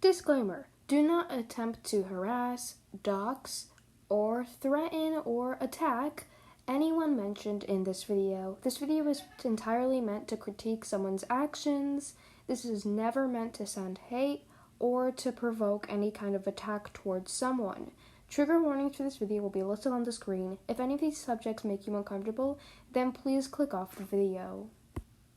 Disclaimer: do not attempt to harass, dox, or threaten or attack anyone mentioned in this video. This video is entirely meant to critique someone's actions. This is never meant to send hate or to provoke any kind of attack towards someone. Trigger warnings for this video will be listed on the screen. If any of these subjects make you uncomfortable, then please click off the video.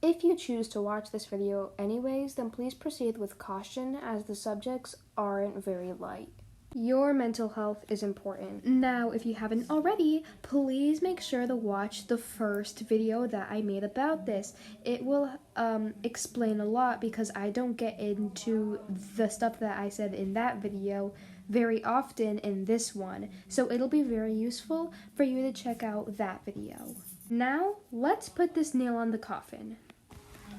If you choose to watch this video anyways, then please proceed with caution as the subjects aren't very light. Your mental health is important. Now, if you haven't already, please make sure to watch the first video that I made about this. It will explain a lot because I don't get into the stuff that I said in that video very often in this one. So it'll be very useful for you to check out that video. Now, let's put this nail on the coffin.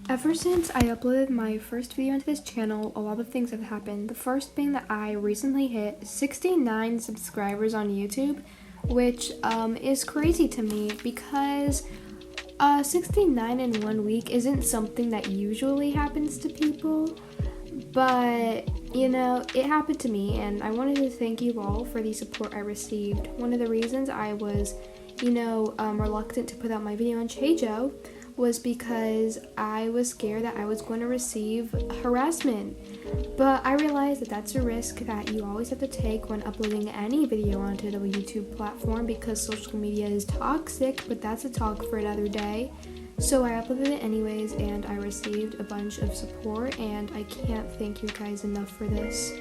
Ever since I uploaded my first video into this channel, a lot of things have happened. The first being that I recently hit 69 subscribers on YouTube, which is crazy to me because 69 in 1 week isn't something that usually happens to people. But, you know, it happened to me, and I wanted to thank you all for the support I received. One of the reasons I was, reluctant to put out my video on Chejou was because I was scared that I was going to receive harassment. But I realized that that's a risk that you always have to take when uploading any video onto the YouTube platform because social media is toxic, but that's a talk for another day. So I uploaded it anyways, and I received a bunch of support, and I can't thank you guys enough for this.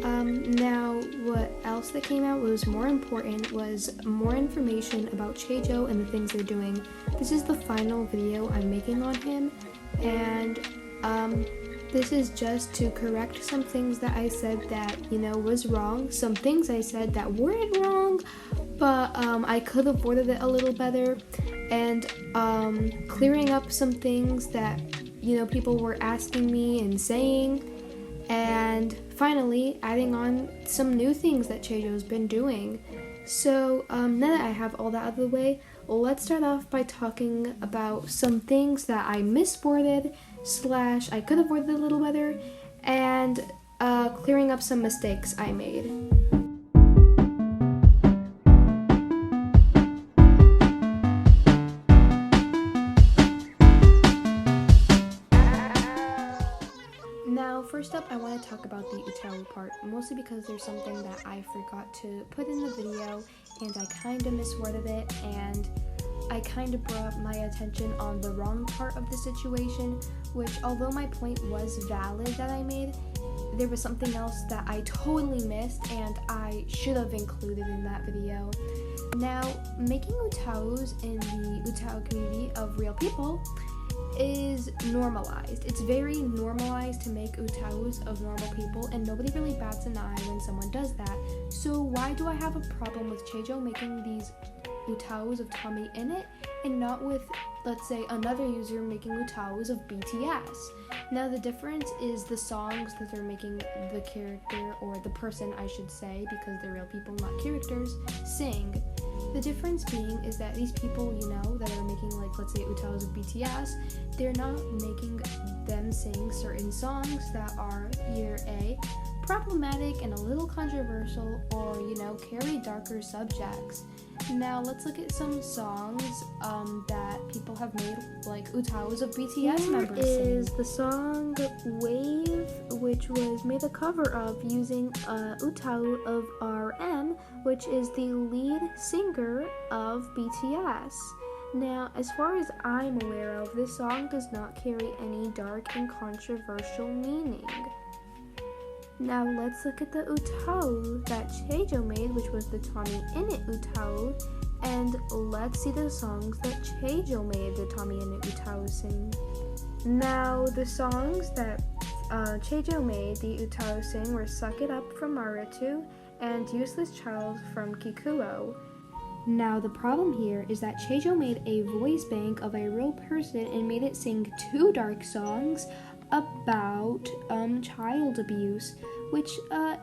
Now, what else that came out was more important was more information about Chejou and the things they're doing. This is the final video I'm making on him, and this is just to correct some things that I said that, was wrong, some things I said that weren't wrong, but I could have worded it a little better, and clearing up some things that, people were asking me and saying, and finally adding on some new things that Chejou's been doing. So now that I have all that out of the way, let's start off by talking about some things that I misworded / I could have worded a little better, and clearing up some mistakes I made. First up, I want to talk about the Utau part, mostly because there's something that I forgot to put in the video, and I kind of misworded it, and I kind of brought my attention on the wrong part of the situation, which, although my point was valid that I made, there was something else that I totally missed, and I should have included in that video. Now, making Utaus in the Utau community of real people is normalized. It's very normalized to make Utaus of normal people, and nobody really bats an eye when someone does that. So why do I have a problem with Chejou making these Utaus of Tommy in it, and not with, let's say, another user making Utaus of BTS? Now the difference is the songs that they're making the character, or the person I should say, because they're real people, not characters, sing. The difference being is that these people, that are making, like, let's say, Utaus of BTS, they're not making them sing certain songs that are either A, problematic and a little controversial, or, carry darker subjects. Now, let's look at some songs that people have made, like Utaus of BTS members sing. Here is the song Wave, which was made a cover of using Utau of RM, which is the lead singer of BTS. Now, as far as I'm aware of, this song does not carry any dark and controversial meaning. Now let's look at the Utau that Chejou made, which was the Tommy in it Utau, and let's see the songs that Chejou made the Tommy in it Utau sing. Now the songs that Chejou made the Utau sing were Suck It Up from Marutu and Useless Child from Kikuo. Now the problem here is that Chejou made a voice bank of a real person and made it sing two dark songs about child abuse, which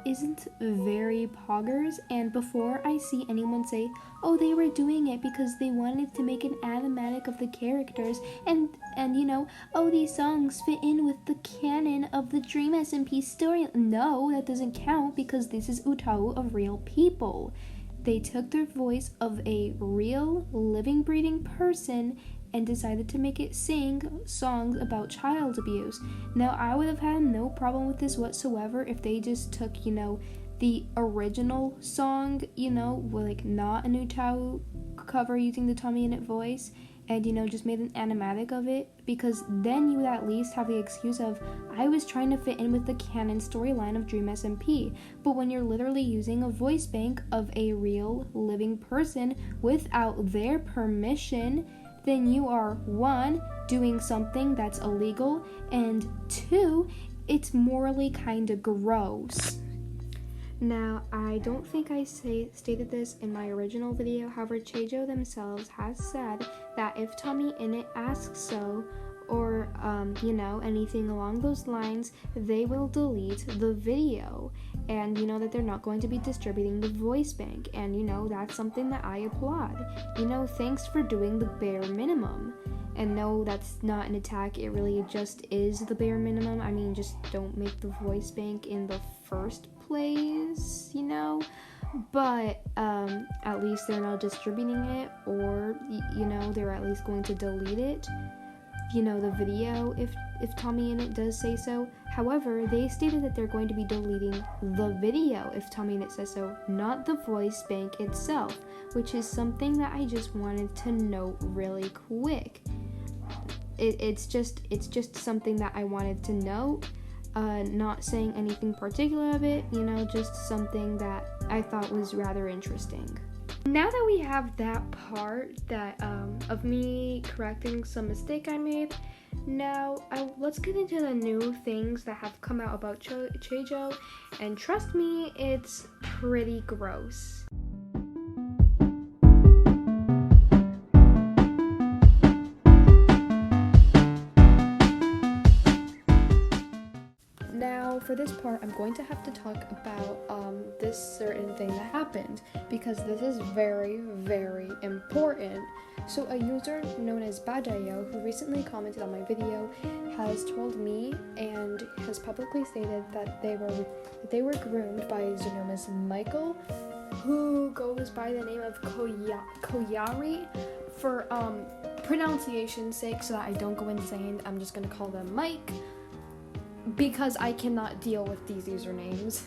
isn't very poggers. And before I see anyone say, oh, they were doing it because they wanted to make an animatic of the characters, and oh, these songs fit in with the canon of the Dream SMP story. No, that doesn't count, because this is utau of real people. They took their voice of a real, living, breathing person and decided to make it sing songs about child abuse. Now, I would have had no problem with this whatsoever if they just took, the original song, like not a utau cover using the Tommy in it voice, and just made an animatic of it, because then you would at least have the excuse of, I was trying to fit in with the canon storyline of Dream SMP. But when you're literally using a voice bank of a real living person without their permission, then you are, 1, doing something that's illegal, and 2, it's morally kind of gross. Now, I don't think I stated this in my original video, however, Chejou themselves has said that if Tommy Innit asks so, or, anything along those lines, they will delete the video, and, that they're not going to be distributing the voice bank, and, that's something that I applaud. Thanks for doing the bare minimum. And no, that's not an attack, it really just is the bare minimum. I mean, just don't make the voice bank in the first place, but at least they're not distributing it, or they're at least going to delete it, the video, if Tommy Innit does say so. However, they stated that they're going to be deleting the video if Tommy Innit says so, not the voice bank itself, which is something that I just wanted to note really quick. It's just something that I wanted to note. Not saying anything particular of it, just something that I thought was rather interesting. Now that we have that part that of me correcting some mistake I made, now let's get into the new things that have come out about Chejou, and trust me, it's pretty gross. Now, for this part, I'm going to have to talk about this certain thing that happened, because this is very, very important. So a user known as Badayo, who recently commented on my video, has told me and has publicly stated that they were groomed by his name is Michael, who goes by the name of Koyari. For pronunciation's sake, so that I don't go insane, I'm just gonna call them Mike, because I cannot deal with these usernames.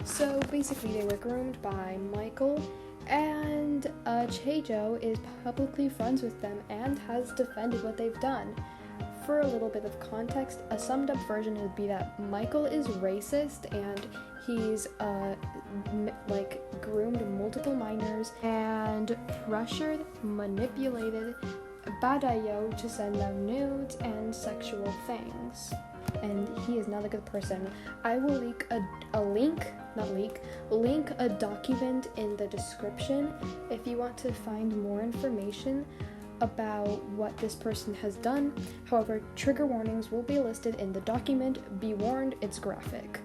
So basically they were groomed by Michael, and Chejou is publicly friends with them and has defended what they've done. For a little bit of context, a summed up version would be that Michael is racist, and he's groomed multiple minors and pressured, manipulated Badayo to send them nudes and sexual things, and he is not a good person. I will link a document in the description if you want to find more information about what this person has done. However, trigger warnings will be listed in the document. Be warned, it's graphic.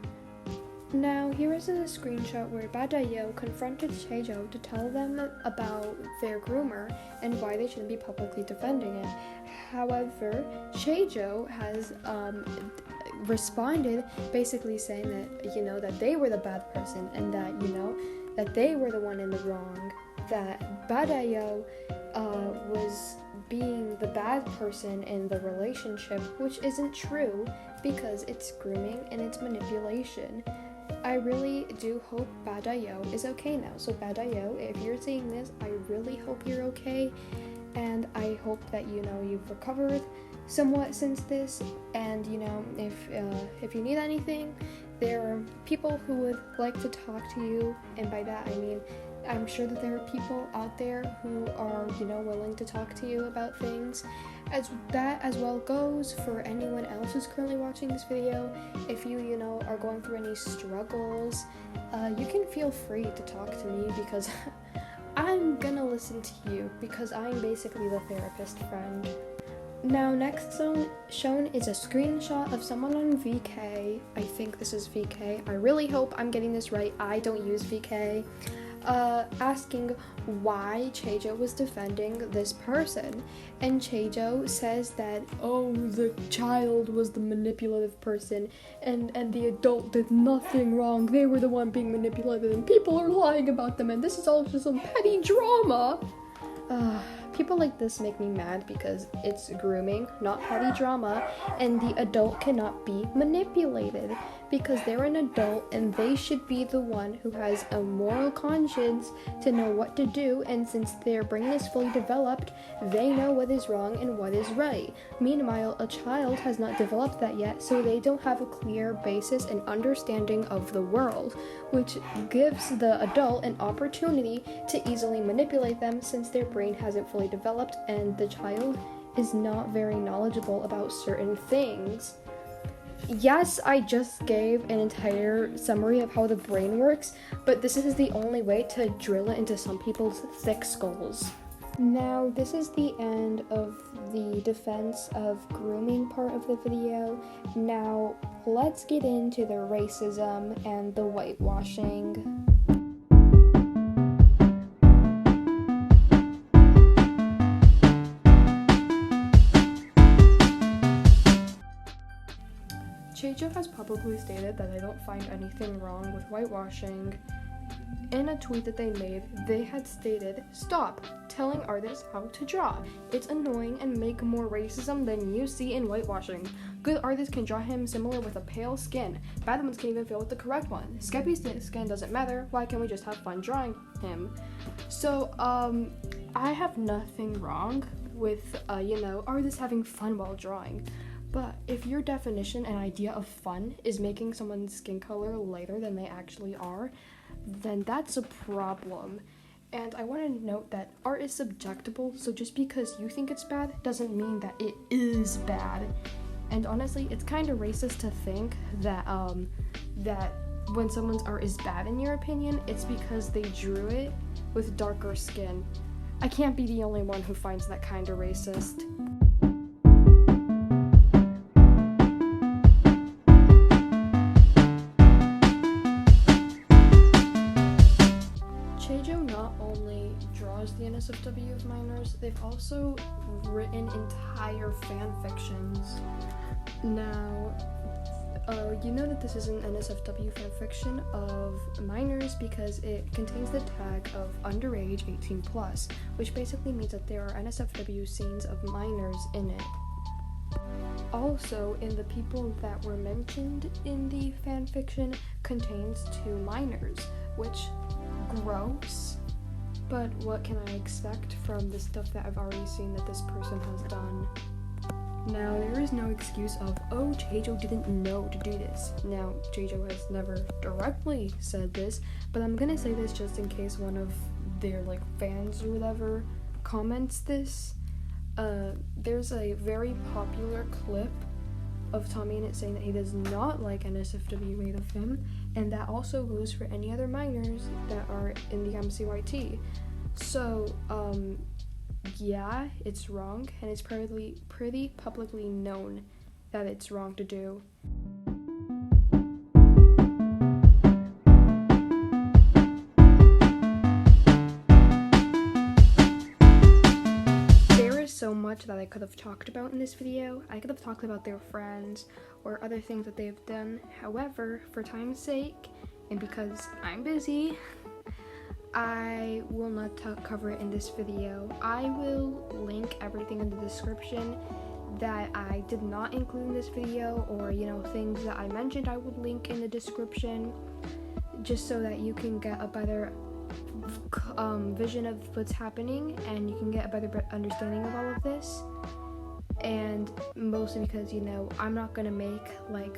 Now, here is a screenshot where Badayo confronted Chejou to tell them about their groomer and why they shouldn't be publicly defending it. However, Chejou has responded, basically saying that, that they were the bad person, and that, that they were the one in the wrong, that Badayo was being the bad person in the relationship, which isn't true, because it's grooming and it's manipulation. I really do hope Badayo is okay now. So Badayo, if you're seeing this, I really hope you're okay, and I hope that you've recovered somewhat since this. And if you need anything, there are people who would like to talk to you, and by that I mean I'm sure that there are people out there who are willing to talk to you about things. As well goes for anyone else who's currently watching this video. If you are going through any struggles, you can feel free to talk to me, because I'm gonna listen to you, because I'm basically the therapist friend. Now, next shown is a screenshot of someone on VK. I think this is VK. I really hope I'm getting this right. I don't use VK. Asking why Chejou was defending this person. And Chejou says that, oh, the child was the manipulative person and the adult did nothing wrong. They were the one being manipulated and people are lying about them and this is all just some petty drama. People like this make me mad because it's grooming, not petty drama, and the adult cannot be manipulated because they're an adult and they should be the one who has a moral conscience to know what to do, and since their brain is fully developed, they know what is wrong and what is right. Meanwhile, a child has not developed that yet, so they don't have a clear basis and understanding of the world, which gives the adult an opportunity to easily manipulate them since their brain hasn't fully developed and the child is not very knowledgeable about certain things. Yes, I just gave an entire summary of how the brain works, but this is the only way to drill it into some people's thick skulls. Now, this is the end of the defense of grooming part of the video. Now, let's get into the racism and the whitewashing. Chejou has publicly stated that they don't find anything wrong with whitewashing. In a tweet that they made, they had stated, "Stop telling artists how to draw. It's annoying and make more racism than you see in whitewashing. Good artists can draw him similar with a pale skin. Bad ones can even fill with the correct one. Skeppy's skin doesn't matter. Why can't we just have fun drawing him?" So, I have nothing wrong with, artists having fun while drawing. But if your definition and idea of fun is making someone's skin color lighter than they actually are, then that's a problem. And I want to note that art is subjectible, so just because you think it's bad doesn't mean that it is bad. And honestly, it's kind of racist to think that that when someone's art is bad in your opinion, it's because they drew it with darker skin. I can't be the only one who finds that kind of racist. Chejou not only draws the NSFW of minors, they've also written entire fan fictions. Now, you know that this is an NSFW fanfiction of minors because it contains the tag of underage 18+, which basically means that there are NSFW scenes of minors in it. Also, in the people that were mentioned in the fanfiction contains 2 minors, which gross, but what can I expect from the stuff that I've already seen that this person has done? Now, there is no excuse of, oh, Chejou didn't know to do this. Now, Chejou has never directly said this, but I'm gonna say this just in case one of their, fans or whatever comments this. There's a very popular clip of Tommy in it saying that he does not like NSFW made of him, and that also goes for any other minors that are in the MCYT. So, yeah, it's wrong, and it's pretty publicly known that it's wrong to do. So much that I could have talked about in this video. I could have talked about their friends or other things that they've done. However, for time's sake, and because I'm busy, I will not cover it in this video. I will link everything in the description that I did not include in this video, or things that I mentioned I would link in the description, just so that you can get a better vision of what's happening and you can get a better understanding of all of this. And mostly because I'm not gonna make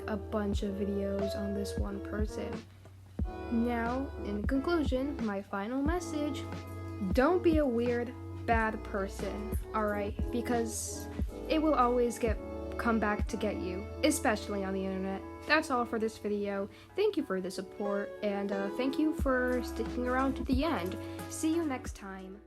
a bunch of videos on this one person. Now, in conclusion, my final message: don't be a weird, bad person, alright? Because it will always come back to get you, especially on the internet. That's all for this video. Thank you for the support, and thank you for sticking around to the end. See you next time.